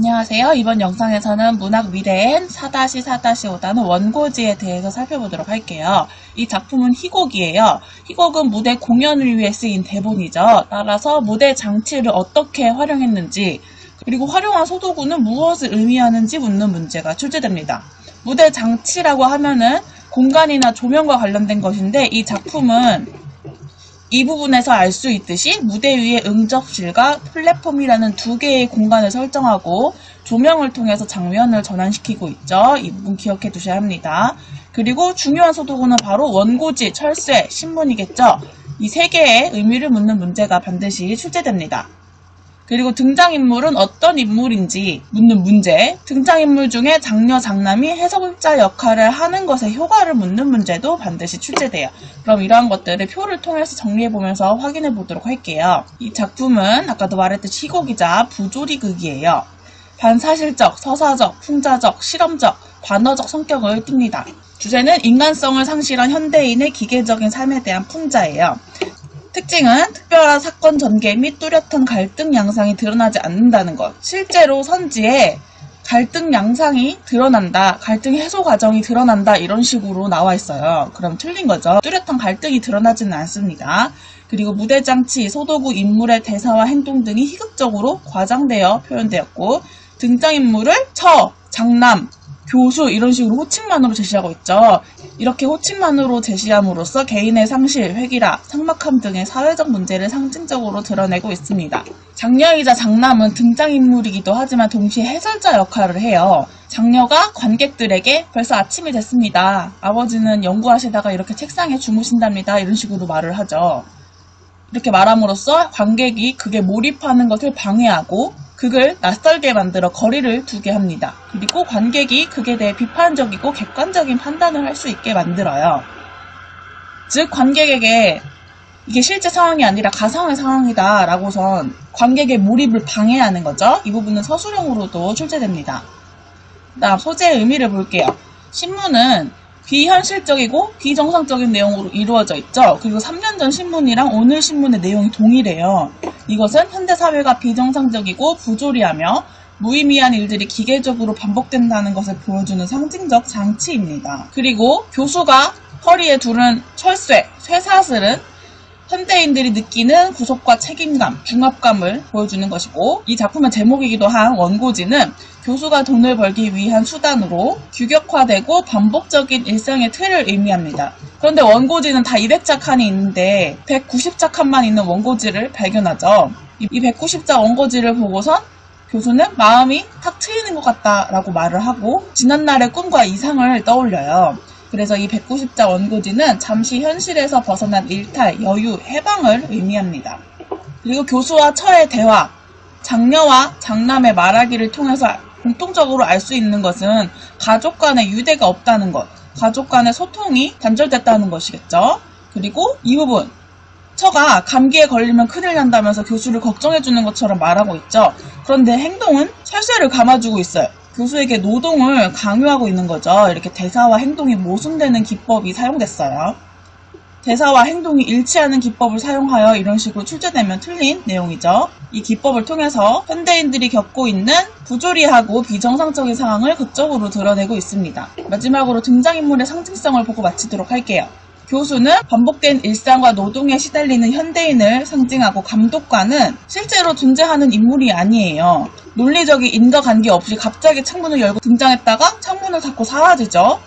안녕하세요. 이번 영상에서는 문학 미래엔 4-4-5다는 원고지에 대해서 살펴보도록 할게요. 이 작품은 희곡이에요. 희곡은 무대 공연을 위해 쓰인 대본이죠. 따라서 무대 장치를 어떻게 활용했는지, 그리고 활용한 소도구는 무엇을 의미하는지 묻는 문제가 출제됩니다. 무대 장치라고 하면은 공간이나 조명과 관련된 것인데, 이 작품은 이 부분에서 알 수 있듯이 무대 위에 응접실과 플랫폼이라는 두 개의 공간을 설정하고 조명을 통해서 장면을 전환시키고 있죠. 이 부분 기억해 두셔야 합니다. 그리고 중요한 소도구는 바로 원고지, 철새, 신문이겠죠. 이 세 개의 의미를 묻는 문제가 반드시 출제됩니다. 그리고 등장인물은 어떤 인물인지 묻는 문제, 등장인물 중에 장녀, 장남이 해석자 역할을 하는 것에 효과를 묻는 문제도 반드시 출제돼요. 그럼 이러한 것들을 표를 통해서 정리해보면서 확인해 보도록 할게요. 이 작품은 아까도 말했듯이 희곡이자 부조리극이에요. 반사실적, 서사적, 풍자적, 실험적, 관어적 성격을 띱니다. 주제는 인간성을 상실한 현대인의 기계적인 삶에 대한 풍자예요. 특징은 특별한 사건 전개 및 뚜렷한 갈등 양상이 드러나지 않는다는 것. 실제로 선지에 갈등 양상이 드러난다, 갈등 해소 과정이 드러난다 이런 식으로 나와 있어요. 그럼 틀린 거죠. 뚜렷한 갈등이 드러나지는 않습니다. 그리고 무대 장치, 소도구, 인물의 대사와 행동 등이 희극적으로 과장되어 표현되었고, 등장인물을 처, 장남, 교수 이런 식으로 호칭만으로 제시하고 있죠. 이렇게 호칭만으로 제시함으로써 개인의 상실, 회귀라, 삭막함 등의 사회적 문제를 상징적으로 드러내고 있습니다. 장녀이자 장남은 등장인물이기도 하지만 동시에 해설자 역할을 해요. 장녀가 관객들에게 벌써 아침이 됐습니다. 아버지는 연구하시다가 이렇게 책상에 주무신답니다. 이런 식으로 말을 하죠. 이렇게 말함으로써 관객이 극에 몰입하는 것을 방해하고 극을 낯설게 만들어 거리를 두게 합니다. 그리고 관객이 극에 대해 비판적이고 객관적인 판단을 할 수 있게 만들어요. 즉 관객에게 이게 실제 상황이 아니라 가상의 상황이다 라고선 관객의 몰입을 방해하는 거죠. 이 부분은 서술형으로도 출제됩니다. 다음 소재의 의미를 볼게요. 신문은 비현실적이고 비정상적인 내용으로 이루어져 있죠. 그리고 3년 전 신문이랑 오늘 신문의 내용이 동일해요. 이것은 현대사회가 비정상적이고 부조리하며 무의미한 일들이 기계적으로 반복된다는 것을 보여주는 상징적 장치입니다. 그리고 교수가 허리에 두른 철쇠, 쇠사슬은 현대인들이 느끼는 구속과 책임감, 중압감을 보여주는 것이고, 이 작품의 제목이기도 한 원고지는 교수가 돈을 벌기 위한 수단으로 규격화되고 반복적인 일상의 틀을 의미합니다. 그런데 원고지는 다 200자 칸이 있는데 190자 칸만 있는 원고지를 발견하죠. 이 190자 원고지를 보고선 교수는 마음이 탁 트이는 것 같다라고 말을 하고 지난날의 꿈과 이상을 떠올려요. 그래서 이 190자 원고지는 잠시 현실에서 벗어난 일탈, 여유, 해방을 의미합니다. 그리고 교수와 처의 대화, 장녀와 장남의 말하기를 통해서 공통적으로 알 수 있는 것은 가족 간의 유대가 없다는 것, 가족 간의 소통이 단절됐다는 것이겠죠. 그리고 이 부분, 처가 감기에 걸리면 큰일 난다면서 교수를 걱정해주는 것처럼 말하고 있죠. 그런데 행동은 철쇠를 감아주고 있어요. 교수에게 노동을 강요하고 있는 거죠. 이렇게 대사와 행동이 모순되는 기법이 사용됐어요. 대사와 행동이 일치하는 기법을 사용하여 이런 식으로 출제되면 틀린 내용이죠. 이 기법을 통해서 현대인들이 겪고 있는 부조리하고 비정상적인 상황을 극적으로 드러내고 있습니다. 마지막으로 등장인물의 상징성을 보고 마치도록 할게요. 교수는 반복된 일상과 노동에 시달리는 현대인을 상징하고, 감독관은 실제로 존재하는 인물이 아니에요. 논리적인 인과관계 없이 갑자기 창문을 열고 등장했다가 창문을 닫고 사라지죠.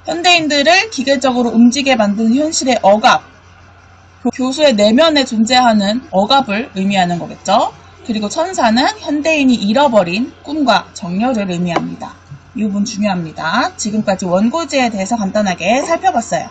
현대인들을 기계적으로 움직이게 만드는 현실의 억압, 교수의 내면에 존재하는 억압을 의미하는 거겠죠. 그리고 천사는 현대인이 잃어버린 꿈과 정열을 의미합니다. 이 부분 중요합니다. 지금까지 원고지에 대해서 간단하게 살펴봤어요.